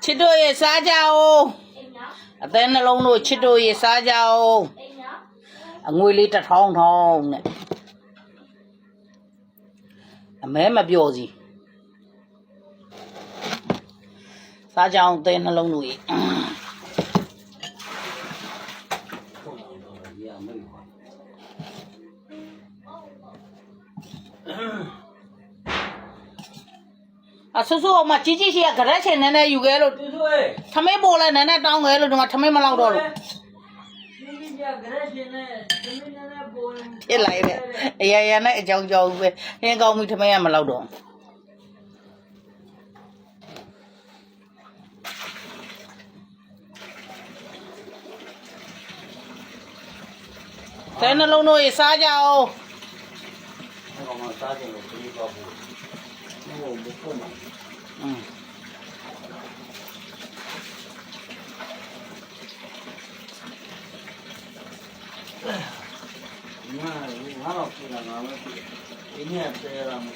ချစ်တို့ရဲ့စားကြအောင်အသေးနှလုံးတို့ချစ်တို့ရဲ့စားကြအောင်အငွေလေး1000နဲ့အမဲမပြောစီစားကြအောင်အသေးနှလုံးတို့ကြီးအဆူဆူအမကြီးကြီးရှိရကြရက်ချင်နေနေယူခဲ့လို့ထမင်းပေါ်လဲနေနေတောင်းခဲ့လို့ဒီမှာထမင်းမလောက်တော့လို့ဖြစ်လိုက်ပဲအရာရာနဲ့အကြောင်းကြောင်းပဲဟင်းကောင်းပြီထမင်းကမလောက်တော့တဲနှလုံးတို့ရေစားကြအောင်စားကြလို့ခရီးသွားဖို့ဘုဖို့မှာငါတော့ပြန်လာမယ်ဒီနေ့တဲရမယ်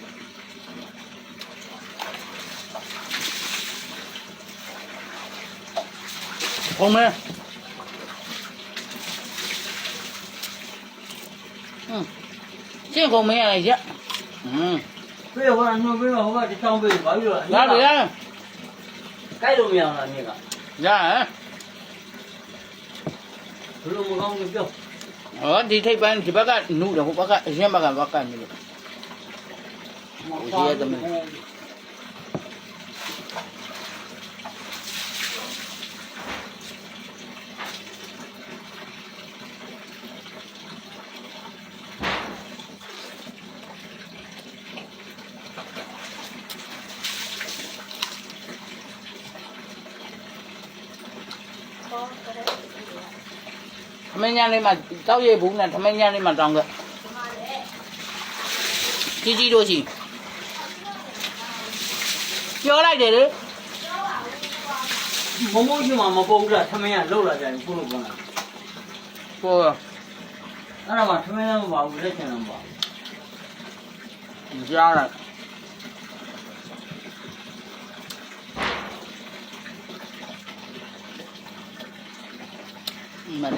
ဘုံမဲရှင်းကုန်မရရပြေဟိုကနှုတ်ပြီးတော့ဟိုကတချောင်းပေးဘာလို့လဲရပြီရကြိုက်လို့မရအောင်လားမြင်ကရဟဲ့ဘယ်လိုမကောင်းလို့ပြောဟောဒီထိပ်ပိုင်းဒီဘက်ကနုတယ်ဟိုဘက်ကအရင်ဘက်ကဘက်ကမြင်လို့ဟိုကြီးရတဲ့ထမင်းညလေးမှာတောက်ရိပ်ဘူးနဲ့ထမင်းညလေးမှာတောင်းခဲ့ကြီးကြီးတို့ရှိပြောလိုက်တယ်လေမမိုးရှိမှမပေါ်ဘူးလားထမင်းကလှုပ်လာကြတယ်ကိုလိုကောင်းလားကိုအဲ့ဒါမှထမင်းလည်းမပါဘူးလက်ချင်လည်းမပါဘူးကြားလိုက်မှန်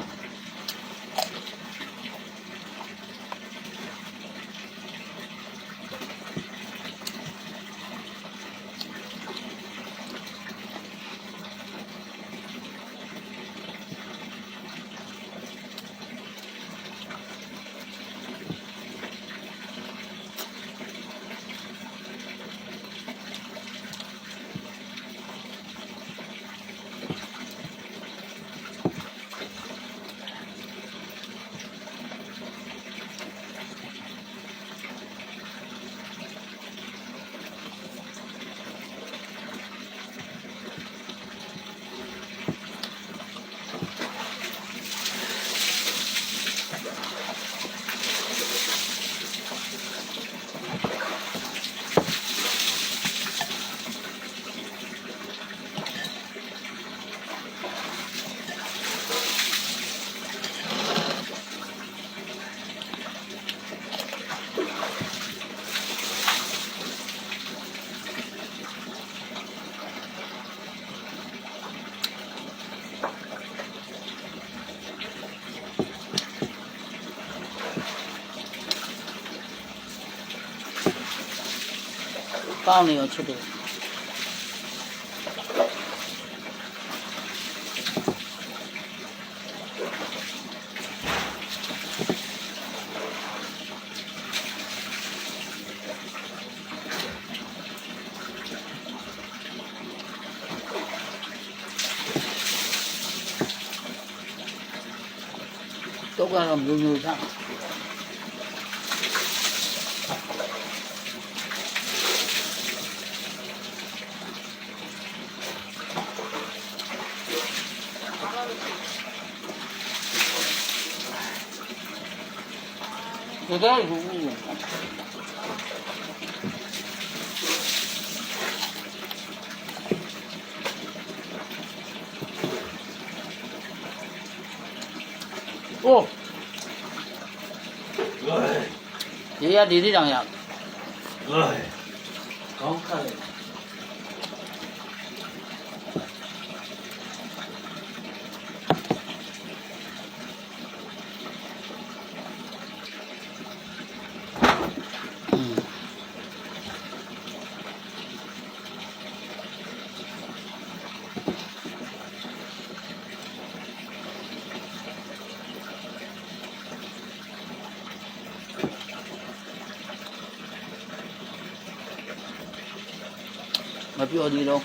ကောင်းနေအောင်ချစ်တယ်တော့ကတော့မျိုးမျိုးသား这个是哦，爷爷弟弟长样，刚看嘞。မပြောသေးတော့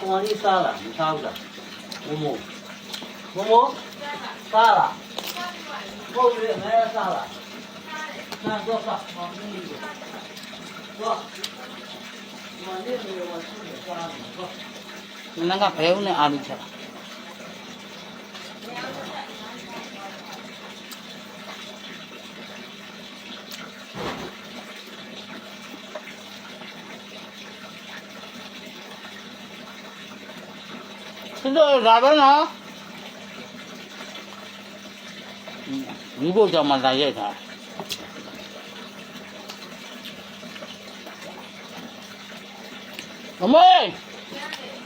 我你杀了，你杀不了。某杀了，后面没人杀了，那多杀，往那里走，说，往那里我自己杀了，说。那个朋友呢？阿里去了。现在咋办呢？如果叫嘛来一下。阿妹，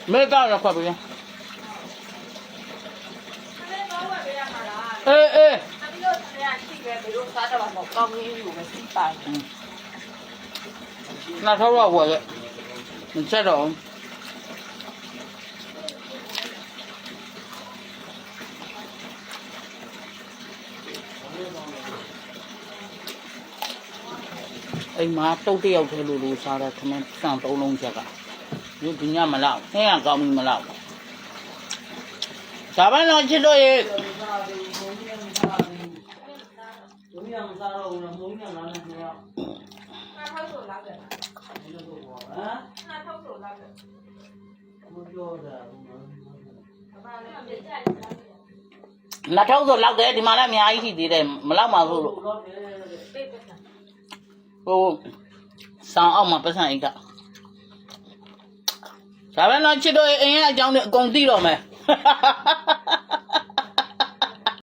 没到了，快不行。哎。那他说我的，你接着。အိမ်မှာတုတ်တယောက်ထဲလိုစားတဲ့ခမင်းစံသုံးလုံးချက်ကဒီဒီညမလောက်ဆင်းရကောင်းပြီမလောက်ဇာပန်းတော်ချစ်လို့ရေနှစ်ထုပ်ဆိုလောက်တယ်ဒီမှာလည်းအများကြီးရှိသေးတယ်မလောက်ပါဘူးလို့ဟိုဆောင်းအောင်မှာပတ်စံအိတ်ကဒါပဲတော့ချစ်တော့အိမ်ရဲ့အကြောင်းတွေအကုန်သိတော့မယ်